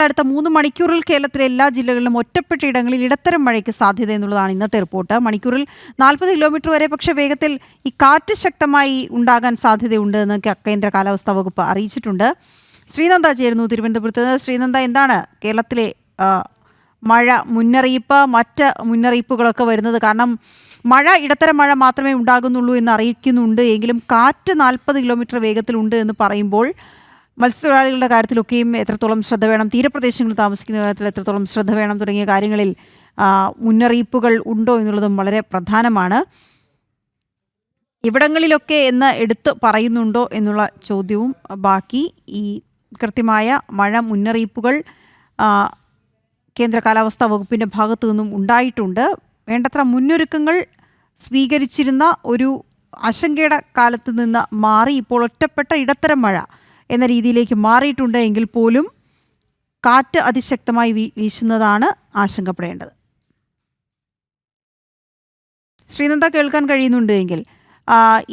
അടുത്ത 3 മണിക്കൂറിൽ കേരളത്തിലെ എല്ലാ ജില്ലകളിലും ഒറ്റപ്പെട്ട ഇടങ്ങളിൽ ഇടത്തരം മഴയ്ക്ക് സാധ്യത എന്നുള്ളതാണ് ഇന്നത്തെ റിപ്പോർട്ട്. മണിക്കൂറിൽ 40 കിലോമീറ്റർ വരെ പക്ഷേ വേഗത്തിൽ ഈ കാറ്റ് ശക്തമായി ഉണ്ടാകാൻ സാധ്യതയുണ്ട് എന്ന് കേന്ദ്ര കാലാവസ്ഥാ വകുപ്പ് അറിയിച്ചിട്ടുണ്ട്. ശ്രീനന്ദ ചേരുന്നു തിരുവനന്തപുരത്ത്. ശ്രീനന്ദ, എന്താണ് കേരളത്തിലെ മഴ മുന്നറിയിപ്പ്, മറ്റ് മുന്നറിയിപ്പുകളൊക്കെ വരുന്നത്? കാരണം മഴ ഇടത്തരം മഴ മാത്രമേ ഉണ്ടാകുന്നുള്ളൂ എന്ന് അറിയിക്കുന്നുണ്ട് എങ്കിലും കാറ്റ് 40 കിലോമീറ്റർ വേഗത്തിലുണ്ട് എന്ന് പറയുമ്പോൾ മത്സ്യത്തൊഴിലാളികളുടെ കാര്യത്തിലൊക്കെയും എത്രത്തോളം ശ്രദ്ധ വേണം, തീരപ്രദേശങ്ങളിൽ താമസിക്കുന്ന കാര്യത്തിൽ എത്രത്തോളം ശ്രദ്ധ വേണം തുടങ്ങിയ കാര്യങ്ങളിൽ മുന്നറിയിപ്പുകൾ ഉണ്ടോ എന്നുള്ളതും വളരെ പ്രധാനമാണ്. ഇവിടങ്ങളിലൊക്കെ എന്ന് എടുത്ത് പറയുന്നുണ്ടോ എന്നുള്ള ചോദ്യവും ബാക്കി. ഈ കൃത്യമായ മഴ മുന്നറിയിപ്പുകൾ കേന്ദ്ര കാലാവസ്ഥാ വകുപ്പിൻ്റെ ഭാഗത്തു നിന്നും ഉണ്ടായിട്ടുണ്ട്. വേണ്ടത്ര മുന്നൊരുക്കങ്ങൾ സ്വീകരിച്ചിരുന്ന ഒരു ആശങ്കയുടെ കാലത്ത് നിന്ന് മാറി ഇപ്പോൾ ഒറ്റപ്പെട്ട ഇടത്തരം മഴ എന്ന രീതിയിലേക്ക് മാറിയിട്ടുണ്ട് എങ്കിൽ പോലും കാറ്റ് അതിശക്തമായി വീശുന്നതാണ് ആശങ്കപ്പെടേണ്ടത്. ശ്രീനന്ദ, കേൾക്കാൻ കഴിയുന്നുണ്ട് എങ്കിൽ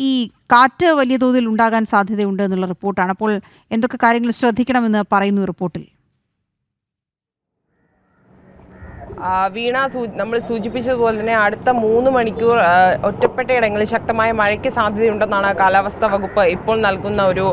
ഈ കാറ്റ് വലിയ തോതിൽ ഉണ്ടാകാൻ സാധ്യതയുണ്ട് എന്നുള്ള റിപ്പോർട്ടാണ്. അപ്പോൾ എന്തൊക്കെ കാര്യങ്ങൾ ശ്രദ്ധിക്കണമെന്ന് പറയുന്നു റിപ്പോർട്ടിൽ? വീണ, നമ്മൾ സൂചിപ്പിച്ചതുപോലെ തന്നെ അടുത്ത 3 മണിക്കൂർ ഒറ്റപ്പെട്ട ഇടങ്ങളിൽ ശക്തമായ മഴയ്ക്ക് സാധ്യതയുണ്ടെന്നാണ് കാലാവസ്ഥാ വകുപ്പ് ഇപ്പോൾ നൽകുന്ന ഒരു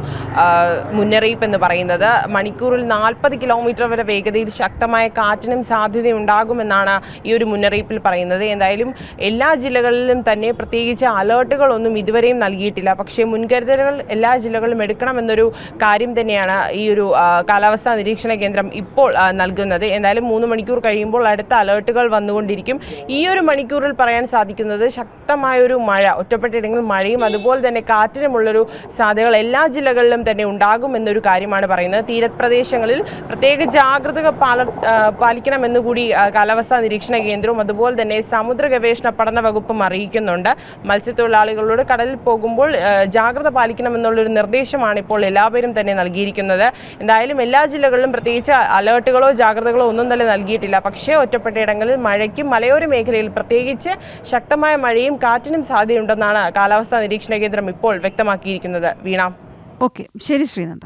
മുന്നറിയിപ്പ് എന്ന് പറയുന്നത്. മണിക്കൂറിൽ 40 കിലോമീറ്റർ വരെ വേഗതയിൽ ശക്തമായ കാറ്റിനും സാധ്യതയുണ്ടാകുമെന്നാണ് ഈ ഒരു മുന്നറിയിപ്പിൽ പറയുന്നത്. എന്തായാലും എല്ലാ ജില്ലകളിലും തന്നെ പ്രത്യേകിച്ച് അലേർട്ടുകളൊന്നും ഇതുവരെയും നൽകിയിട്ടില്ല. പക്ഷേ മുൻകരുതലുകൾ എല്ലാ ജില്ലകളിലും എടുക്കണമെന്നൊരു കാര്യം തന്നെയാണ് ഈ ഒരു കാലാവസ്ഥാ നിരീക്ഷണ കേന്ദ്രം ഇപ്പോൾ നൽകുന്നത്. എന്തായാലും 3 മണിക്കൂർ കഴിയുമ്പോൾ അടുത്ത അലേർട്ടുകൾ വന്നുകൊണ്ടിരിക്കും. ഈ ഒരു മണിക്കൂറിൽ പറയാൻ സാധിക്കുന്നത് ശക്തമായൊരു മഴ, ഒറ്റപ്പെട്ടിടങ്ങളിൽ മഴയും അതുപോലെ തന്നെ കാറ്റിനുമുള്ളൊരു സാധ്യതകൾ എല്ലാ ജില്ലകളിലും തന്നെ ഉണ്ടാകുമെന്നൊരു കാര്യമാണ് പറയുന്നത്. തീരപ്രദേശങ്ങളിൽ പ്രത്യേക ജാഗ്രത പാലിക്കണമെന്ന് കൂടി കാലാവസ്ഥാ നിരീക്ഷണ കേന്ദ്രവും അതുപോലെ തന്നെ സമുദ്ര ഗവേഷണ പഠന വകുപ്പും അറിയിക്കുന്നുണ്ട്. മത്സ്യത്തൊഴിലാളികളോട് കടലിൽ പോകുമ്പോൾ ജാഗ്രത പാലിക്കണമെന്നുള്ളൊരു നിർദ്ദേശമാണ് ഇപ്പോൾ എല്ലാവരും തന്നെ നൽകിയിരിക്കുന്നത്. എന്തായാലും എല്ലാ ജില്ലകളിലും പ്രത്യേകിച്ച് അലേർട്ടുകളോ ജാഗ്രതകളോ ഒന്നും തന്നെ നൽകിയിട്ടില്ല. പക്ഷേ ഒറ്റപ്പെട്ട ഇടങ്ങളിൽ മഴയ്ക്കും മലയോര മേഖലയിൽ പ്രത്യേകിച്ച് ശക്തമായ മഴയും കാറ്റിനും സാധ്യതയുണ്ടെന്നാണ് കാലാവസ്ഥാ നിരീക്ഷണ കേന്ദ്രം ഇപ്പോൾ വ്യക്തമാക്കിയിരിക്കുന്നത്. വീണ, ഓക്കെ, ശരി ശ്രീനന്ദ.